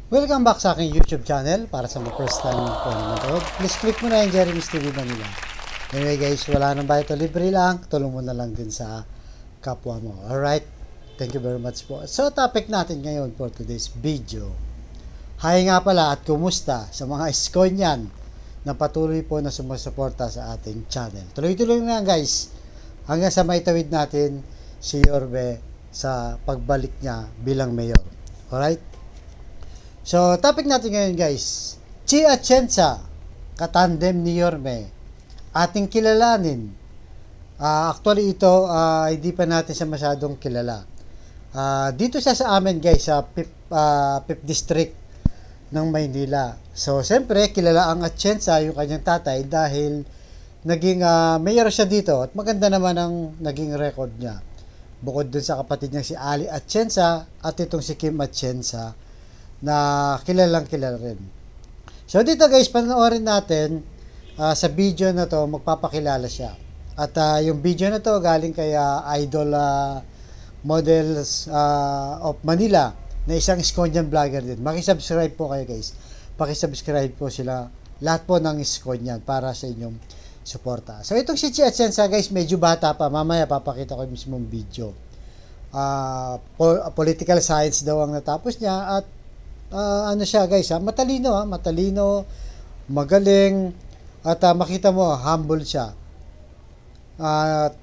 Welcome back sa aking YouTube channel. Para sa mga first time po naman ito, please click mo na yung Jeremy's TV Manila. Anyway guys, wala nang bayad, libre lang. Tulong mo na lang din sa kapwa mo. Alright? Thank you very much po. So, topic natin ngayon for today's video. Hi nga pala at kumusta sa mga Eskonyan na patuloy po na sumusuporta sa ating channel. Tuloy-tuloy na guys hanggang sa maitawid natin si Yorme sa pagbalik niya bilang mayor. Alright? So, topic natin ngayon guys, Chi Atienza, katandem ni Yorme, ating kilalanin. Actually ito, hindi pa natin siya masyadong kilala. Dito siya sa amin guys, sa 5th District ng Maynila. So, siyempre, kilala ang Atienza, yung kanyang tatay, dahil naging mayor siya dito at maganda naman ang naging record niya. Bukod dun sa kapatid niya si Ali Atienza at itong si Kim Atienza, na kilalang kilala rin. So dito guys, panoorin natin sa video na to, magpapakilala siya. At yung video na to galing kay Idol Models of Manila, na isang Eskonyan vlogger din. Makisubscribe po kayo guys. Pakisubscribe po sila, lahat po ng Eskonyan, para sa inyong suporta. So itong si Chi Atienza guys, medyo bata pa. Mamaya papakita ko yung mismong video. Political science daw ang natapos niya, at ano siya guys, matalino, magaling, at makita mo humble siya. At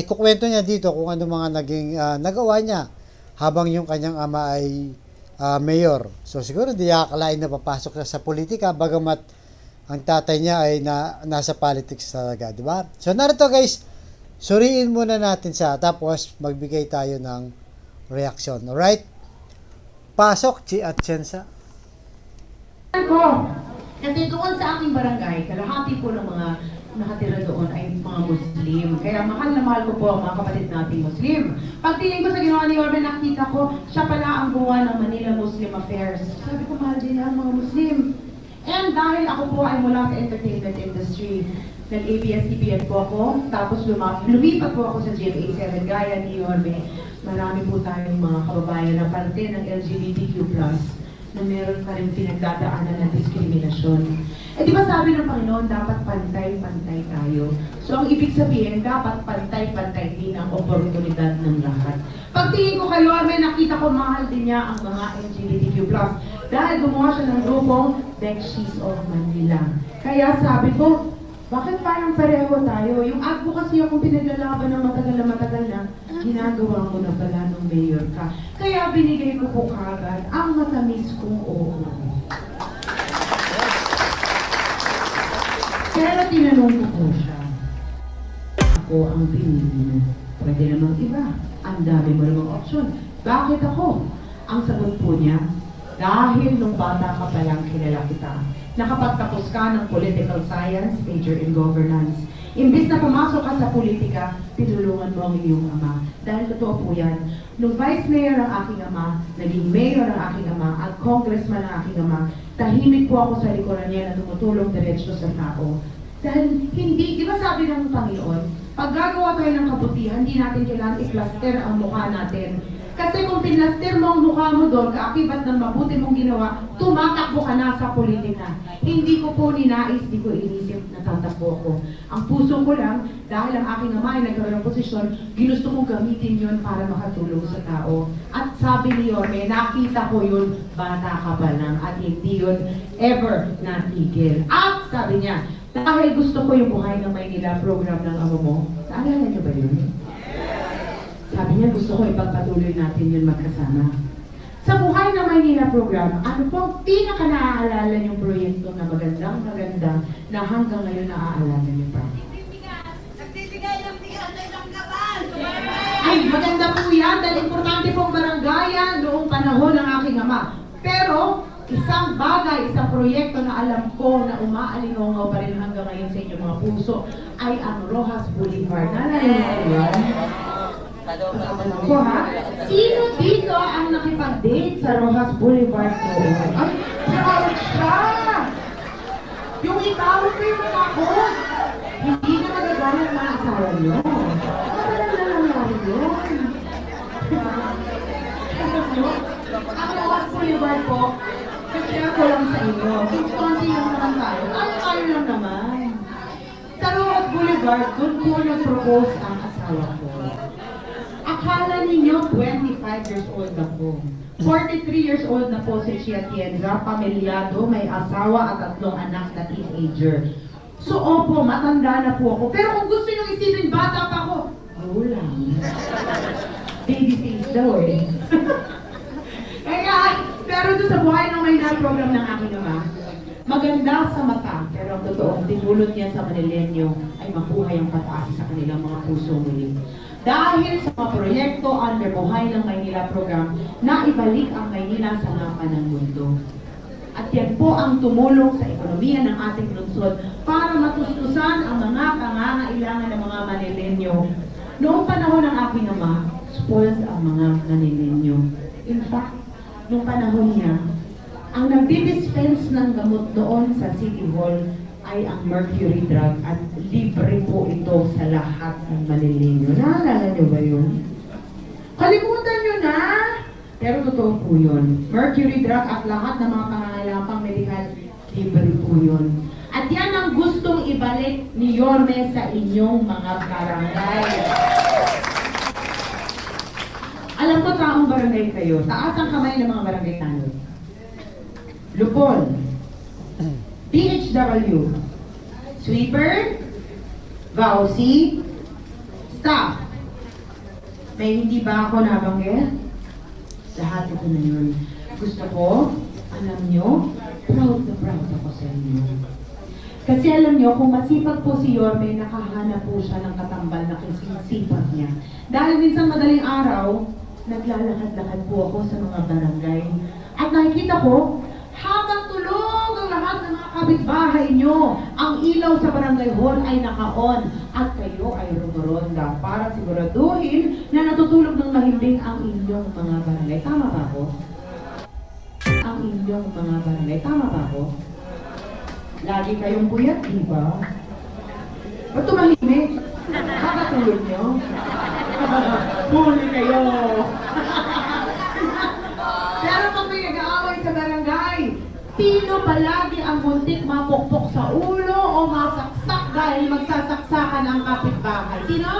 ikukwento niya dito kung ano mga naging nagawa niya habang yung kanyang ama ay mayor. So siguro di akalain na papasok siya sa politika, bagamat ang tatay niya ay nasa politics talaga, di ba? So narito guys, suriin muna natin siya, tapos magbigay tayo ng reaction. Alright? Pasok, Chi Atienza. Kasi doon sa aking barangay, kalahati po ng mga nakatira doon ay mga Muslim. Kaya mahal na mahal ko po ang mga kapatid nating Muslim. Pagtingin ko sa ginawa ni Yorme, nakita ko, siya pala ang gumawa ng Manila Muslim Affairs. Sabi ko, mahal din ang mga Muslim. And dahil ako po ay mula sa entertainment industry, nag-ABS-CBN po ako, tapos lumipat po ako sa GMA7, gaya ni Yorme. Marami po tayong mga kababayan na parte ng LGBTQ+, na meron pa rin pinagdadaanan ng diskriminasyon. Eh di ba sabi ng Panginoon, dapat pantay-pantay tayo. So ang ibig sabihin, dapat pantay-pantay din ang oportunidad ng lahat. Pagtingin ko kay Yorme, nakita ko mahal din niya ang mga LGBTQ+. Dahil gumawa siya ng grupong Bekshies of Manila. Kaya sabi ko, bakit parang pareho tayo? Yung advocacy akong pinaglalaban ng matagal na, ginagawa mo na pala nung mayor ka. Kaya binigay ko po kagad ang matamis kong oo. Pero tinanong ko po siya, ako ang pinili mo. Pwede namang iba. Ang dami mo namang opsyon. Bakit ako? Ang sagot po niya, dahil nung bata ka palang kilala kita. Nakapagtapos ka ng political science, major in governance. Imbis na pumasok ka sa politika, tinulungan mo ang iyong ama. Dahil totoo po yan, nung vice mayor ang aking ama, naging mayor ang aking ama, at congressman ang aking ama, tahimik po ako sa likuran niya na tumutulong diretso sa tao. Dahil hindi, di ba sabi ng Panginoon, pag gagawa tayo ng kabutihan, hindi natin kailangan i-plaster ang mukha natin. Kasi kung pinaster mo ang mukha mo doon, kaakibat ng mabuti mong ginawa, tumatakbo ka na sa politika. Hindi ko po ninais, hindi ko inisip na tatakbo ko. Ang puso ko lang, dahil ang aking ama ay nagkaroon ng posisyon, ginusto kong gamitin yun para makatulong sa tao. At sabi ni Yorme, nakita ko yun, bata ka pa lang, at hindi yun ever natigil. At sabi niya, dahil gusto ko yung Buhay ng Maynila program ng amo mo, naalala niyo ba yun? Sabi niya, gusto ko ipagpatuloy natin yun magkasama. Sa Buhay ng Maynila program, ano po ang pinaka-naaalala niyong proyekto na maganda na hanggang ngayon naaalala niyo pa? Nagbibigay ng bigas sa isang kapal! Ay, maganda po yan dahil importante pong barangayan noong panahon ng aking ama. Pero, isang bagay, isang proyekto na alam ko na umaalingongaw pa rin hanggang ngayon sa inyong mga puso ay ang Rojas Boulevard. Naalala niyo yan? Ako ha? Sino dito ang nakipag-date sa Rojas Boulevard noon? Ay, proud siya! Yung itawag ko yung mga ko, hindi na magagalit mga asawa niyo. Matagal na nangyari yun. Ang Rojas Boulevard po, kasi ako lang sa inyo. Since konti lang naman tayo, tayo lang naman. Sa Rojas Boulevard, doon po nag-propose ang asawa ko. Akala ninyo 25 years old ako. 43 years old na po si Chia Tienza, pamilyado, may asawa at 3 anak na teenager. So opo, matanda na po ako. Pero kung gusto nyo isipin, bata pa ako, lang. Baby face daw eh. Kaya, pero doon sa buhay ng may program ng aking ama, maganda sa mata, pero ang totoong tinulot niya sa Manilenyo ay mabuhay ang pataas sa kanilang mga puso muli. Dahil sa mga proyekto under Buhay ng Maynila program, na ibalik ang Maynila sa mapa ng mundo. At yan po ang tumulong sa ekonomiya ng ating lungsod para matustusan ang mga pangangailangan ng mga Manilenyo. Noong panahon ng aking ama, spoils ang mga Manilenyo. In fact, noong panahon niya, ang nagdi-dispense ng gamot doon sa City Hall ay ang mercury drug at libre po ito sa lahat ng Manilenyo. Naalala niyo ba yun? Kalimutan niyo na! Pero totoo po yun. Mercury drug at lahat ng mga pangangailangan pang medikal, libre po yun. At yan ang gustong ibalik ni Yorme sa inyong mga barangay. Alam ko taong barangay kayo. Taas ang kamay ng mga barangay tanod. Lupon, DHW, sweeper, VAUSI, staff. May hindi ba ako nabanggit? Lahat ito na yun. Gusto ko, alam nyo, proud na proud ako sa inyo. Kasi alam nyo, kung masipag po si Yorme, nakahanap po siya ng katambal na sipag niya. Dahil minsan madaling araw, naglalakad-lakad po ako sa mga barangay. At nakikita ko, habang tulog ang lahat ng mga kapitbahay nyo, ang ilaw sa barangay hall ay naka-on at kayo ay rumoronda para siguraduhin na natutulog ng mahimbing ang inyong mga barangay. Tama ba ako? Ang inyong mga barangay. Tama ba ako? Lagi kayong buyat, di ba? Ba't tumahimik? Kakatulog nyo? Huli kayo! Pero pag may nag-aaway sa barangay, sino palagi ang muntik mapokpok sa ulo o masaksak dahil magsasaksakan ang kapitbahay? Sino?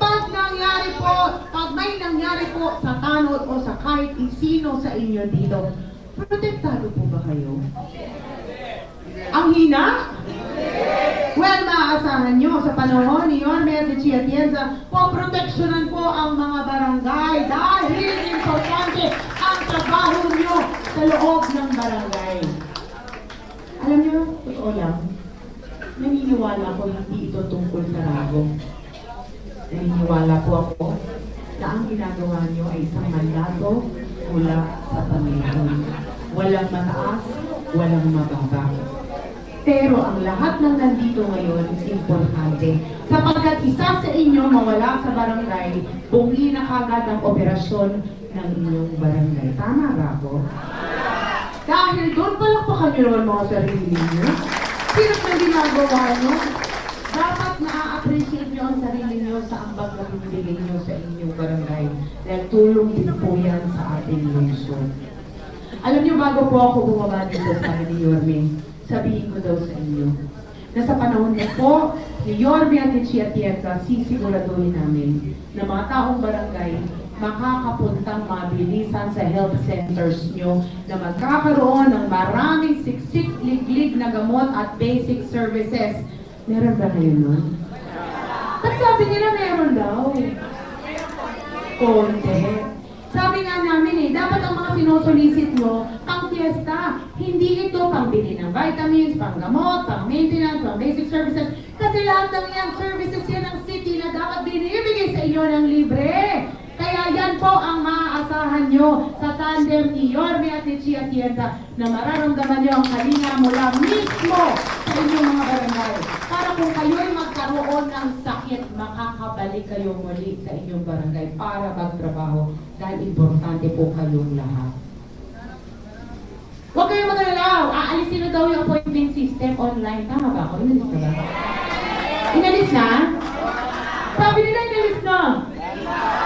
Pag may nangyari po sa tanod o sa kahit sino sa inyo dito, protektado po ba kayo? Ang hina? Well, maaasahan nyo sa panahon ni Yorme at ni Chia Tienza, poproteksyonan po ang mga barangay dahil importante ang trabaho nyo sa loob ng barangay. Alam nyo, totoo lang, naniniwala ko hindi ito tungkol sa rago. Naniniwala po ako na ang ginagawa nyo ay isang mandato mula sa Panginoon. Walang mataas, walang mababa. Pero ang lahat ng nandito ngayon is importante. Sapagkat isa sa inyo mawala sa barangay, bumili na kagad ang operasyon ng inyong barangay. Tama ba ako? Dahil doon palakpakan nyo naman mga sarili nyo. Sino na ginagawa nyo? Dapat na-appreciate nyo ang sarili nyo sa ambag na binibigay nyo sa inyong barangay. Dahil tulong din po yan sa ating lungsod. Alam nyo, bago po ako bumaba dito sa akin ni Yorme, sabihin ko daw sa inyo, na sa panahon na po, ni Yorme at ni Chia Tienza, sisiguraduhin namin na mga taong barangay makakapuntang mabilisan sa health centers nyo na magkakaroon ng maraming siksik, liglig na gamot at basic services. Meron ba kayo nun? Ba't sabi nila meron daw? Konti. Sabi nga namin dapat ang mga sinusolicit mo, pang fiesta, hindi ito pambili ng vitamins, pang gamot, pang maintenance, pang basic services. Kasi lahat ng yan, services yan ng city na dapat binibigay sa inyo ng libre. Kaya yan po ang maaasahan nyo sa tandem ni Yorme at ni Chia Tienza na mararamdaman nyo ang kalinga mula mismo sa inyong mga barangay. Para kung kayo'y magkaroon ng sakit, makakabalik kayo muli sa inyong barangay para magtrabaho dahil importante po kayong lahat. Huwag kayong mag-alala. Aalisin na daw yung appointment system online. Tama ba ako? Inalis na ba? Inalis na? Sabi nila inalis na.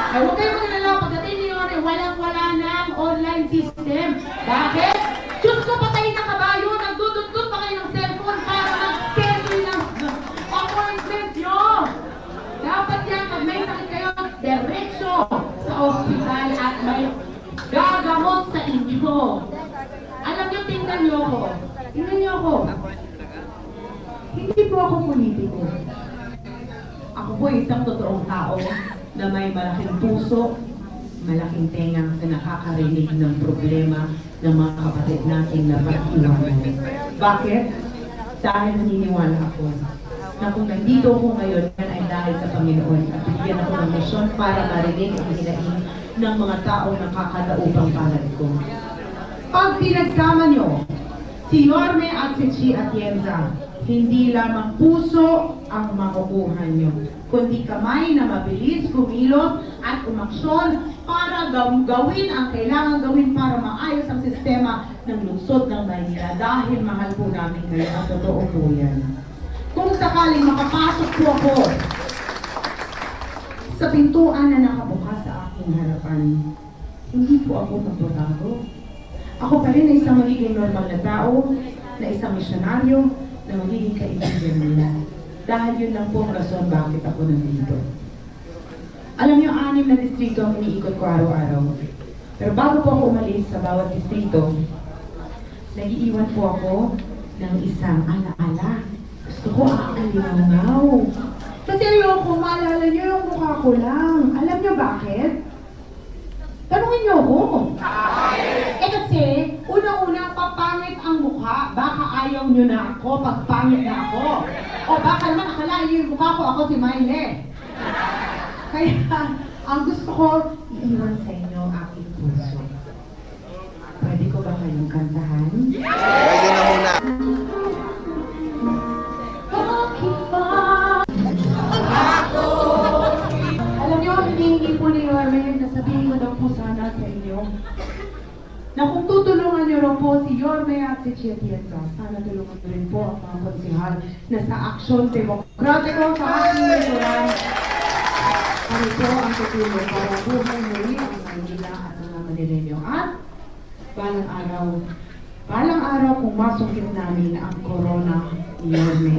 Ay, huwag kayong mag-alala. Pagdating niyo, walang-wala ng online line system. Bakit? Diyos ko, patayin na kabayo, nagdududod pa kayo ng cellphone para mag-schedule ng appointment nyo. Dapat yan, pag may sakit kayo, diretso sa ospital at may gagamot sa inyo. Alam nyo, tingnan nyo ako. Tingnan nyo ako. Hindi po ako politiko. Ako po isang totoong tao na may malaking puso, malaking tenga na nakakarinig ng problema ng mga kapatid natin na pag-iwanan. Bakit? Dahil naniniwala ako na kung nandito ako ngayon, yan ay dahil sa Panginoon at bigyan ako ng misyon para marinig ang hinaing ng mga taong nakakadaupang palad ko. Pag pinagsama nyo si Yorme at si Chi Atienza, hindi lamang puso ang makukuha nyo, kundi kamay na mabilis, kumilos at umaksyon para gawin ang kailangan gawin para maayos ang sistema ng lungsod ng Maynila dahil mahal po namin kayo at totoo po yan. Kung sakaling makapasok po ako sa pintuan na nakabukas sa aking harapan, hindi po ako magbabago. Ako pa rin ay isang magiging normal na tao, na isang misyonaryo, na magiging kaibigan nila. Dahil yun lang po ang rason bakit ako nandito. Alam niyo, 6 na distrito ang iniikot ko araw-araw. Pero bago po ako umalis sa bawat distrito, nag-iiwan po ako ng isang alaala. Gusto ko aalinaw. Kasi ayoko, maalala niyo yung mukha ko lang. Alam niyo bakit? Tanungin niyo ako. Kasi, una-una, papangit ang mukha. Baka ayaw niyo na ako pag pangit na ako. O baka naman akala niyo yung mukha ko, ako si Mayle. Kaya, ang gusto ko, iiwan sa inyo ang aking puso. Pwede ko ba kayong kantahan? Pwede na muna. Alam niyo, hindi po ni Yorme, nasabihin ko daw po sana sa inyo na kung tutulungan niyo rin po si Yorme at si Chi Atienza, sana tulungan niyo rin po ang mga konsihal na sa aksyon demokratiko sa aking likuran. Kami po ang tutulong para buhay muli ang Maynila at mga Manileño. At balang araw kung masungkit namin ang corona ni Yorme,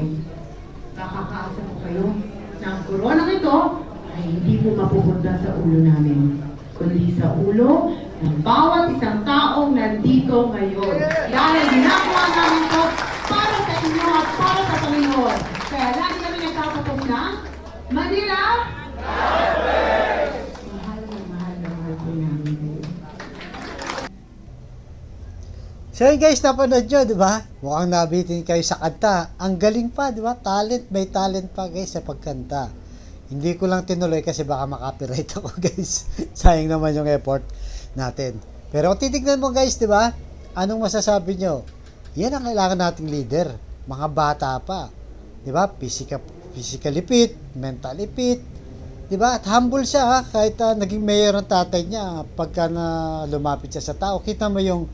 nakakaasa po kayo na ang corona ito ay hindi po mapupunta sa ulo namin, kundi sa ulo ng bawat isang taong nandito ngayon. Dahil ginagawa namin ito para sa inyo at para sa Panginoon. Kaya lagi kami nagtatapos na, Manila! Mahal po namin kayo. So yun guys, napanood nyo, di ba? Mukhang nabitin kayo sa kanta. Ang galing pa, di ba? May talent pa guys sa pagkanta. Hindi ko lang tinuloy kasi baka makapiright ako guys. Sayang naman yung effort natin. Pero kung titignan mo guys, di ba? Anong masasabi nyo? Yan ang kailangan nating leader. Mga bata pa. Di ba? Physically fit, mentally fit. Di ba? At humble siya ha? Kahit naging mayor ang tatay niya, pagka na lumapit siya sa tao, kita mo yung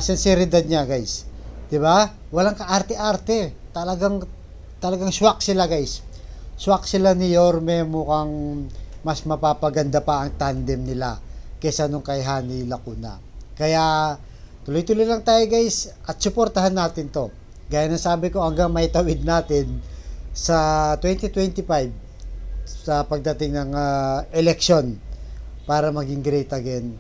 sinceridad niya guys. 'Di ba? Walang kaarte-arte. Talagang swak sila guys. Swak sila ni Yorme, mukhang mas mapapaganda pa ang tandem nila kaysa nung kay Hani Lacuna. Kaya tuloy-tuloy lang tayo guys at suportahan natin 'to. Gaya ng sabi ko, hanggang maitawid natin sa 2025 sa pagdating ng election para maging great again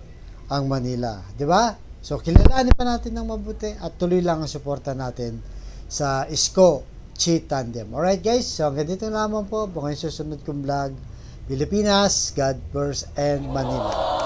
ang Manila. 'Di ba? So, kilalanin pa natin ng mabuti at tuloy lang ang suporta natin sa Isko Chi Tandem. Alright guys, so hanggang dito lamang po. Baka yung susunod kong vlog. Pilipinas, God first, and Manila.